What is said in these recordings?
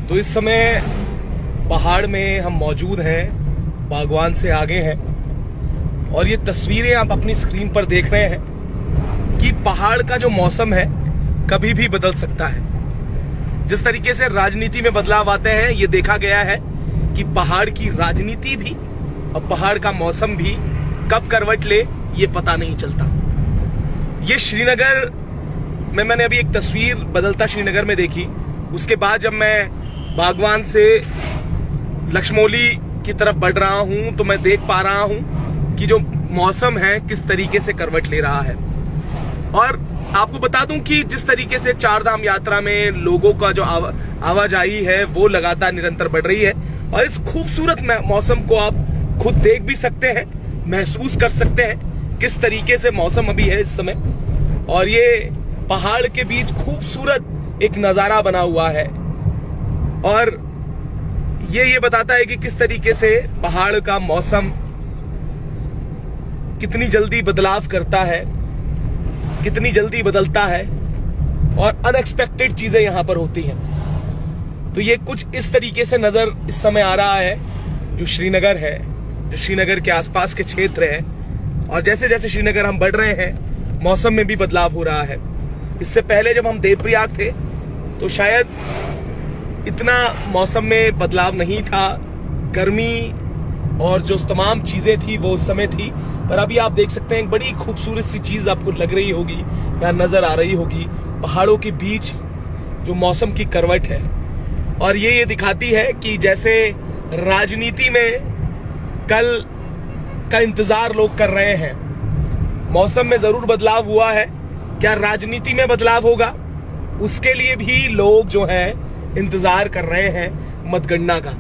तो इस समय पहाड़ में हम मौजूद हैं, बागवान से आगे हैं, और ये तस्वीरें आप अपनी स्क्रीन पर देख रहे हैं कि पहाड़ का जो मौसम है कभी भी बदल सकता है। जिस तरीके से राजनीति में बदलाव आते हैं, ये देखा गया है कि पहाड़ की राजनीति भी और पहाड़ का मौसम भी कब करवट ले ये पता नहीं चलता। ये श्रीनगर में मैंने अभी एक तस्वीर बदलता श्रीनगर में देखी। उसके बाद जब मैं बागवान से लक्ष्मौली की तरफ बढ़ रहा हूं तो मैं देख पा रहा हूं कि जो मौसम है किस तरीके से करवट ले रहा है। और आपको बता दूं कि जिस तरीके से चारधाम यात्रा में लोगों का जो आवाजाही है वो लगातार निरंतर बढ़ रही है, और इस खूबसूरत मौसम को आप खुद देख भी सकते हैं, महसूस कर सकते हैं किस तरीके से मौसम अभी है इस समय। और ये पहाड़ के बीच खूबसूरत एक नजारा बना हुआ है, और ये बताता है कि किस तरीके से पहाड़ का मौसम कितनी जल्दी बदलाव करता है, कितनी जल्दी बदलता है, और अनएक्सपेक्टेड चीजें यहां पर होती हैं। तो ये कुछ इस तरीके से नजर इस समय आ रहा है जो श्रीनगर है, जो श्रीनगर के आसपास के क्षेत्र है। और जैसे जैसे श्रीनगर हम बढ़ रहे हैं, मौसम में भी बदलाव हो रहा है। इससे पहले जब हम देवप्रयाग थे तो शायद इतना मौसम में बदलाव नहीं था, गर्मी और जो तमाम चीजें थी वो उस समय थी। पर अभी आप देख सकते हैं एक बड़ी खूबसूरत सी चीज आपको लग रही होगी या नजर आ रही होगी, पहाड़ों के बीच जो मौसम की करवट है। और ये दिखाती है कि जैसे राजनीति में कल का इंतजार लोग कर रहे हैं, मौसम में जरूर बदलाव हुआ है, क्या राजनीति में बदलाव होगा उसके लिए भी लोग जो है इंतजार कर रहे हैं मतगणना का।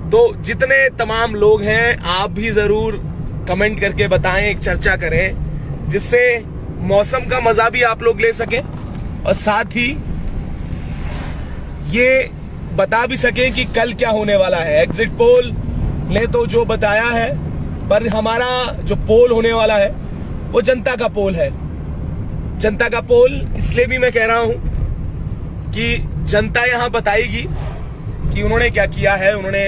तो जितने तमाम लोग हैं आप भी जरूर कमेंट करके बताएं, एक चर्चा करें जिससे मौसम का मजा भी आप लोग ले सकें, और साथ ही ये बता भी सकें कि कल क्या होने वाला है। एग्जिट पोल ने तो जो बताया है, पर हमारा जो पोल होने वाला है वो जनता का पोल है। जनता का पोल इसलिए भी मैं कह रहा हूं कि जनता यहां बताएगी कि उन्होंने क्या किया है, उन्होंने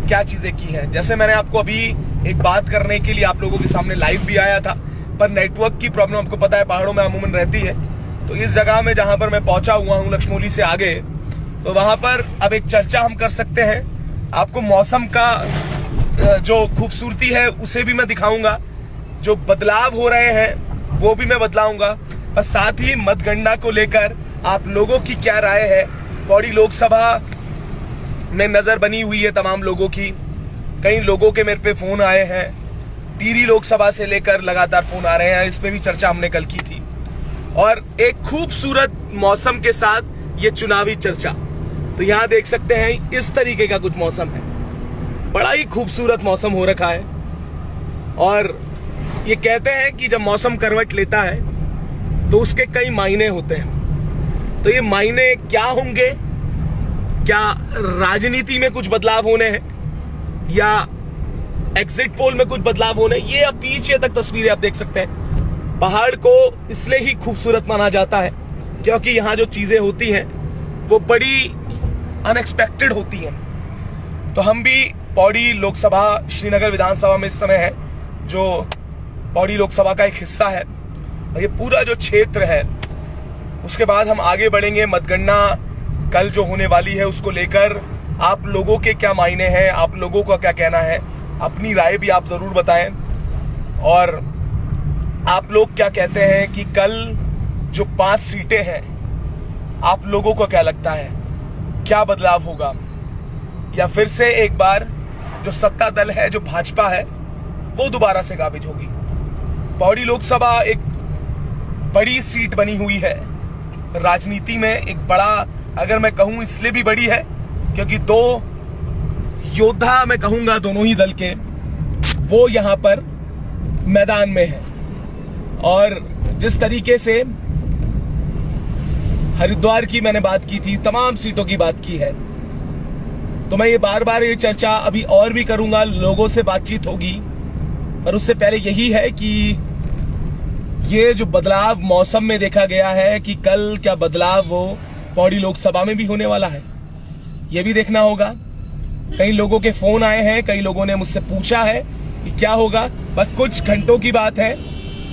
क्या चीजें की हैं। जैसे मैंने आपको अभी एक बात करने के लिए आप लोगों के सामने लाइव भी आया था, पर नेटवर्क की प्रॉब्लम आपको पता है पहाड़ों में अमूमन रहती है। तो इस जगह में जहां पर मैं पहुंचा हुआ हूं लक्ष्मौली से आगे, तो वहां पर अब एक चर्चा हम कर सकते हैं। आपको मौसम का जो खूबसूरती है उसे भी मैं दिखाऊंगा, जो बदलाव हो रहे हैं वो भी मैं बदलाऊंगा, और साथ ही मतगणना को लेकर आप लोगों की क्या राय है। पौड़ी लोकसभा में नजर बनी हुई है तमाम लोगों की, कई लोगों के मेरे पे फोन आए हैं, टिहरी लोकसभा से लेकर लगातार फोन आ रहे हैं, इस पे भी चर्चा हमने कल की थी। और एक खूबसूरत मौसम के साथ ये चुनावी चर्चा, तो यहां देख सकते हैं इस तरीके का कुछ मौसम है, बड़ा ही खूबसूरत मौसम हो रखा है। और ये कहते हैं कि जब मौसम करवट लेता है तो उसके कई मायने होते हैं। तो ये मायने क्या होंगे, क्या राजनीति में कुछ बदलाव होने हैं या एग्जिट पोल में कुछ बदलाव होने, ये अब पीछे तक तस्वीरें आप देख सकते हैं। पहाड़ को इसलिए ही खूबसूरत माना जाता है क्योंकि यहां जो चीजें होती हैं वो बड़ी अनएक्सपेक्टेड होती हैं। तो हम भी पौड़ी लोकसभा श्रीनगर विधानसभा में इस समय है, जो पौड़ी लोकसभा का एक हिस्सा है, और ये पूरा जो क्षेत्र है। उसके बाद हम आगे बढ़ेंगे, मतगणना कल जो होने वाली है उसको लेकर आप लोगों के क्या मायने हैं, आप लोगों का क्या कहना है, अपनी राय भी आप जरूर बताएं। और आप लोग क्या कहते हैं कि कल जो 5 सीटें हैं आप लोगों को क्या लगता है, क्या बदलाव होगा, या फिर से एक बार जो सत्ता दल है, जो भाजपा है, वो दोबारा से काबिज होगी। पौड़ी लोकसभा एक बड़ी सीट बनी हुई है राजनीति में, एक बड़ा, अगर मैं कहूं इसलिए भी बड़ी है क्योंकि 2 योद्धा मैं कहूंगा दोनों ही दल के, वो यहां पर मैदान में है। और जिस तरीके से हरिद्वार की मैंने बात की थी, तमाम सीटों की बात की है, तो मैं ये बार बार ये चर्चा अभी और भी करूंगा, लोगों से बातचीत होगी। पर उससे पहले यही है कि ये जो बदलाव मौसम में देखा गया है कि कल क्या बदलाव वो पौड़ी लोकसभा में भी होने वाला है। ये भी देखना होगा। कई लोगों के फोन आए हैं, कई लोगों ने मुझसे पूछा है कि क्या होगा। बस कुछ घंटों की बात है,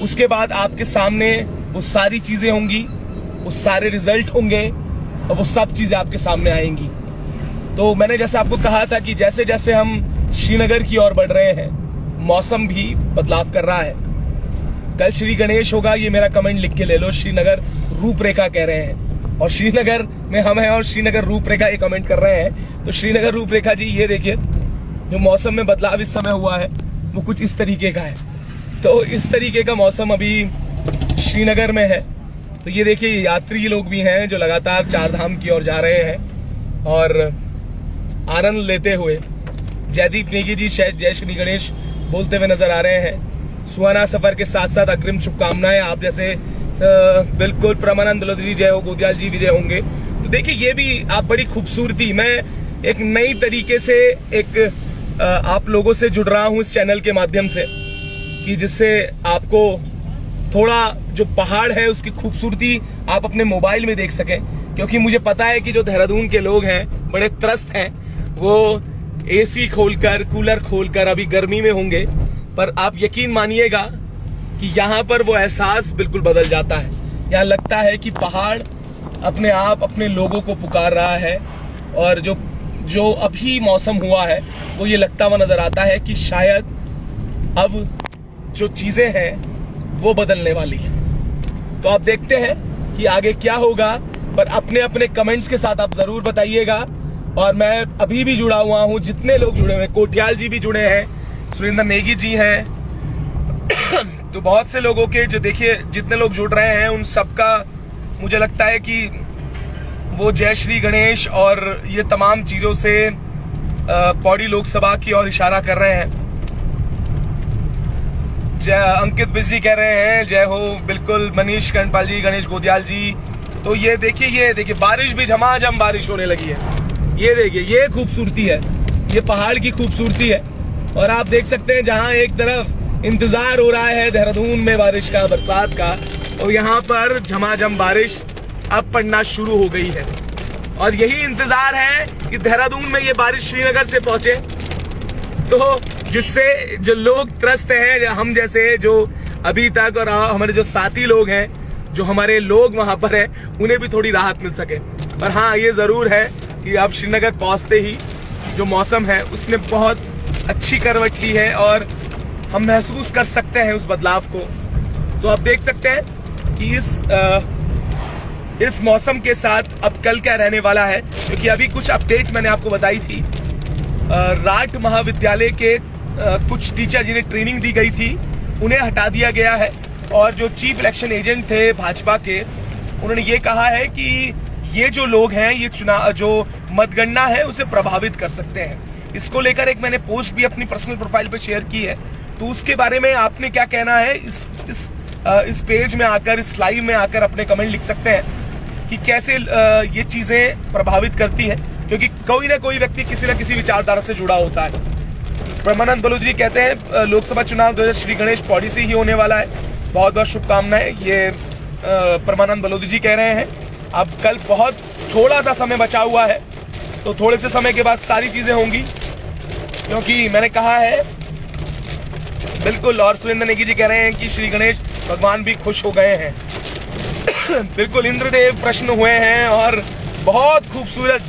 उसके बाद आपके सामने वो सारी चीजें होंगी, वो सारे रिजल्ट होंगे और वो सब चीजें आपके सामने आएंगी। तो मैंने जैसे आपको कहा था कि जैसे जैसे हम श्रीनगर की ओर बढ़ रहे हैं, मौसम भी बदलाव कर रहा है। कल श्री गणेश होगा, ये मेरा कमेंट लिख के ले लो। श्रीनगर रूपरेखा कह रहे हैं और श्रीनगर में हम हैं और श्रीनगर रूपरेखा ये कमेंट कर रहे हैं। तो श्रीनगर रूपरेखा जी, ये देखिए जो मौसम में बदलाव इस समय हुआ है वो कुछ इस तरीके का है। तो इस तरीके का मौसम अभी श्रीनगर में है। तो ये देखिए यात्री लोग भी हैं जो लगातार चार धाम की ओर जा रहे हैं और आनंद लेते हुए। जयदीप नेगी जी शायद जय श्री गणेश बोलते हुए नजर आ रहे हैं। सुहाना सफर के साथ साथ अग्रिम शुभकामनाएं। आप जैसे बिल्कुल परमानंद बलोदरी जी जय हो, गोदियाल जी भी जय होंगे। तो देखिए ये भी आप बड़ी खूबसूरती, मैं एक नई तरीके से एक आप लोगों से जुड़ रहा हूं इस चैनल के माध्यम से, कि जिससे आपको थोड़ा जो पहाड़ है उसकी खूबसूरती आप अपने मोबाइल में देख सकें। क्योंकि मुझे पता है कि जो देहरादून के लोग हैं बड़े त्रस्त हैं, वो एसी खोलकर, कूलर खोलकर अभी गर्मी में होंगे, पर आप यकीन मानिएगा कि यहाँ पर वो एहसास बिल्कुल बदल जाता है। यहाँ लगता है कि पहाड़ अपने आप अपने लोगों को पुकार रहा है और जो अभी मौसम हुआ है वो ये लगता हुआ नजर आता है कि शायद अब जो चीजें हैं वो बदलने वाली है। तो आप देखते हैं कि आगे क्या होगा, पर अपने अपने कमेंट्स के साथ आप जरूर बताइएगा। और मैं अभी भी जुड़ा हुआ हूं, जितने लोग जुड़े हुए, कोटियाल जी भी जुड़े हैं, सुरेंद्र नेगी जी हैं, तो बहुत से लोगों के जो देखिए जितने लोग जुड़ रहे हैं उन सबका मुझे लगता है कि वो जय श्री गणेश और ये तमाम चीजों से पौड़ी लोकसभा की ओर इशारा कर रहे हैं। जय अंकित बिजी कह रहे हैं जय हो, बिल्कुल मनीष कर्णपाल जी, गणेश गोदियाल जी। तो ये देखिए बारिश भी झमाझम बारिश होने लगी है। ये देखिए ये खूबसूरती है, ये पहाड़ की खूबसूरती है। और आप देख सकते हैं जहां एक तरफ इंतजार हो रहा है देहरादून में बारिश का, बरसात का, और यहाँ पर झमाझम बारिश अब पड़ना शुरू हो गई है। और यही इंतजार है कि देहरादून में ये बारिश श्रीनगर से पहुंचे, तो जिससे जो लोग त्रस्त हैं हम जैसे, जो अभी तक, और हमारे जो साथी लोग हैं, जो हमारे लोग वहां पर हैं, उन्हें भी थोड़ी राहत मिल सके। पर हाँ, ये जरूर है कि अब श्रीनगर पहुंचते ही जो मौसम है उसने बहुत अच्छी करवट ली है और हम महसूस कर सकते हैं उस बदलाव को। तो आप देख सकते हैं कि इस मौसम के साथ अब कल क्या रहने वाला है, क्योंकि अभी कुछ अपडेट मैंने आपको बताई थी। राट महाविद्यालय के कुछ टीचर जिन्हें ट्रेनिंग दी गई थी उन्हें हटा दिया गया है, और जो चीफ इलेक्शन एजेंट थे भाजपा के, उन्होंने ये कहा है कि ये जो लोग हैं ये चुनाव जो मतगणना है उसे प्रभावित कर सकते हैं। इसको लेकर एक मैंने पोस्ट भी अपनी पर्सनल प्रोफाइल पे शेयर की है, तो उसके बारे में आपने क्या कहना है इस पेज में आकर, इस लाइव में आकर अपने कमेंट लिख सकते हैं कि कैसे ये चीजें प्रभावित करती है, क्योंकि कोई ना कोई व्यक्ति किसी न किसी विचारधारा से जुड़ा होता है। परमानंद बलोदरी कहते हैं लोकसभा चुनाव 2023 श्री गणेश पौड़ी से ही होने वाला है, बहुत बहुत शुभकामनाएं। ये परमानंद बलोदरी जी कह रहे हैं। अब कल बहुत थोड़ा सा समय बचा हुआ है, तो थोड़े से समय के बाद सारी चीजें होंगी, क्योंकि मैंने कहा है बिल्कुल। और सुरेंद्र नेगी जी कह रहे हैं कि श्री गणेश भगवान भी खुश हो गए हैं। बिल्कुल इंद्रदेव प्रश्न हुए हैं और बहुत खूबसूरत।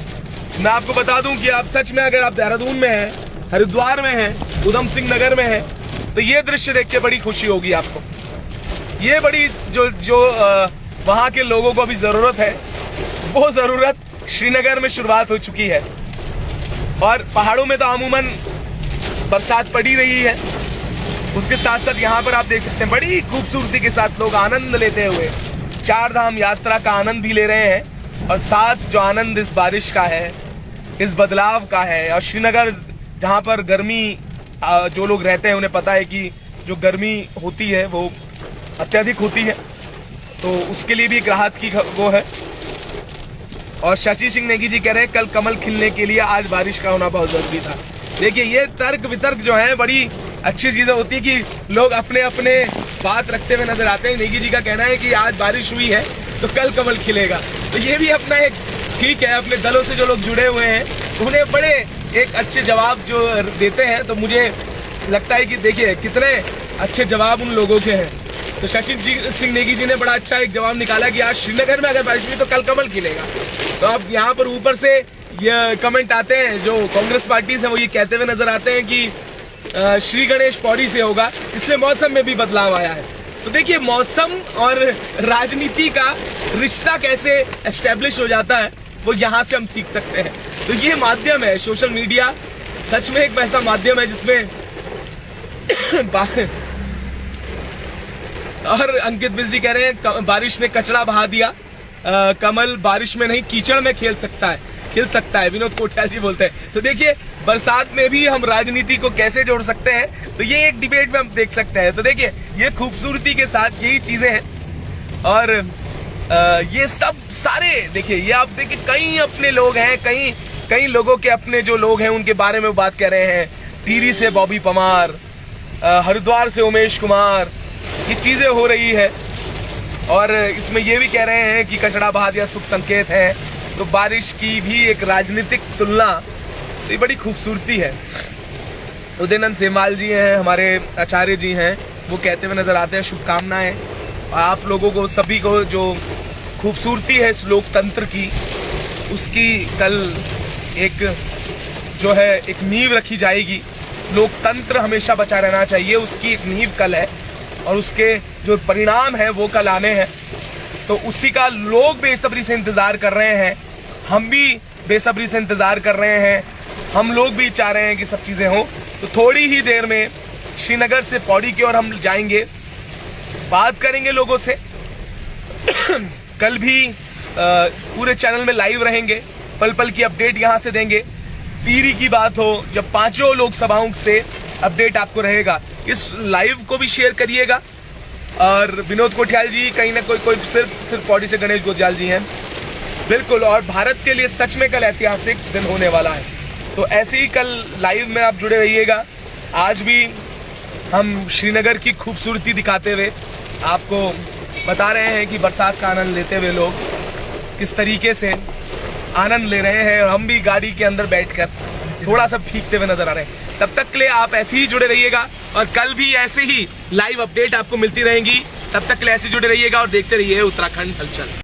मैं आपको बता दूं कि आप सच में अगर आप देहरादून में हैं, हरिद्वार में हैं, उधम सिंह नगर में हैं, तो ये दृश्य देख के बड़ी खुशी होगी आपको। ये बड़ी जो वहां के लोगों को अभी जरूरत है, वो जरूरत श्रीनगर में शुरुआत हो चुकी है। और पहाड़ों में तो अमूमन बरसात पड़ी रही है, उसके साथ साथ यहाँ पर आप देख सकते हैं बड़ी खूबसूरती के साथ लोग आनंद लेते हुए चार धाम यात्रा का आनंद भी ले रहे हैं, और साथ जो आनंद इस बारिश का है, इस बदलाव का है। और श्रीनगर जहाँ पर गर्मी, जो लोग रहते हैं उन्हें पता है कि जो गर्मी होती है वो अत्यधिक होती है, तो उसके लिए भी एक राहत की वो है। और शशि सिंह नेगी जी कह रहे हैं कल कमल खिलने के लिए आज बारिश का होना बहुत जरूरी था। देखिए ये तर्क वितर्क जो है बड़ी अच्छी चीजें होती है कि लोग अपने अपने बात रखते हुए नजर आते हैं। नेगी जी का कहना है कि आज बारिश हुई है तो कल कमल खिलेगा, तो ये भी अपना एक ठीक है, अपने दलों से जो लोग जुड़े हुए हैं उन्हें बड़े एक अच्छे जवाब जो देते हैं, तो मुझे लगता है कि देखिए कितने अच्छे जवाब उन लोगों के हैं। तो शशि सिंह नेगी जी ने बड़ा अच्छा एक जवाब निकाला कि आज श्रीनगर में अगर बारिश हुई तो कल कमल खिलेगा। तो अब यहाँ पर ऊपर से ये कमेंट आते हैं, जो कांग्रेस पार्टी से वो ये कहते हुए नजर आते हैं कि श्री गणेश पौड़ी से होगा, इसलिए मौसम में भी बदलाव आया है। तो देखिए मौसम और राजनीति का रिश्ता कैसे एस्टेब्लिश हो जाता है वो यहाँ से हम सीख सकते हैं। तो ये माध्यम है, सोशल मीडिया सच में एक ऐसा माध्यम है जिसमें और अंकित बिजली कह रहे हैं बारिश ने कचरा बहा दिया, कमल बारिश में नहीं कीचड़ में खिल सकता है, विनोद कोठियाल जी बोलते हैं। तो देखिए बरसात में भी हम राजनीति को कैसे जोड़ सकते हैं, तो ये एक डिबेट में हम देख सकते हैं। तो देखिए ये खूबसूरती के साथ यही चीजें हैं। और ये सब सारे देखिए, ये आप देखिए कई अपने लोग हैं, कई लोगों के अपने जो लोग हैं उनके बारे में बात कर रहे हैं। टिहरी से बॉबी पमार, हरिद्वार से उमेश कुमार, ये चीजें हो रही है। और इसमें ये भी कह रहे हैं कि कचरा बहा दिया शुभ संकेत है। तो बारिश की भी एक राजनीतिक तुलना, तो ये बड़ी खूबसूरती है। उदयनंद सेमाल जी हैं, हमारे आचार्य जी हैं, वो कहते हुए नजर आते हैं शुभकामनाएं आप लोगों को सभी को। जो खूबसूरती है इस लोकतंत्र की, उसकी कल एक जो है एक नींव रखी जाएगी। लोकतंत्र हमेशा बचा रहना चाहिए, उसकी एक नींव कल है और उसके जो परिणाम है वो कल आने हैं। तो उसी का लोग बेसब्री से इंतजार कर रहे हैं, हम भी बेसब्री से इंतजार कर रहे हैं, हम लोग भी चाह रहे हैं कि सब चीजें हों। तो थोड़ी ही देर में श्रीनगर से पौड़ी की ओर हम जाएंगे, बात करेंगे लोगों से। कल भी पूरे चैनल में लाइव रहेंगे, पल पल की अपडेट यहां से देंगे। टिहरी की बात हो, जब पांचों लोकसभाओं से अपडेट आपको रहेगा। इस लाइव को भी शेयर करिएगा। और विनोद कोठियाल जी कहीं ना कोई सिर्फ पौड़ी से गणेश गोजाल जी हैं, बिल्कुल। और भारत के लिए सच में कल ऐतिहासिक दिन होने वाला है। तो ऐसे ही कल लाइव में आप जुड़े रहिएगा। आज भी हम श्रीनगर की खूबसूरती दिखाते हुए आपको बता रहे हैं कि बरसात का आनंद लेते हुए लोग किस तरीके से आनंद ले रहे हैं, और हम भी गाड़ी के अंदर बैठकर थोड़ा सा भीगते हुए नजर आ रहे हैं। तब तक के लिए आप ऐसे ही जुड़े रहिएगा, और कल भी ऐसे ही लाइव अपडेट आपको मिलती रहेंगी। तब तक के लिए ऐसे जुड़े रहिएगा और देखते रहिए उत्तराखंड हलचल।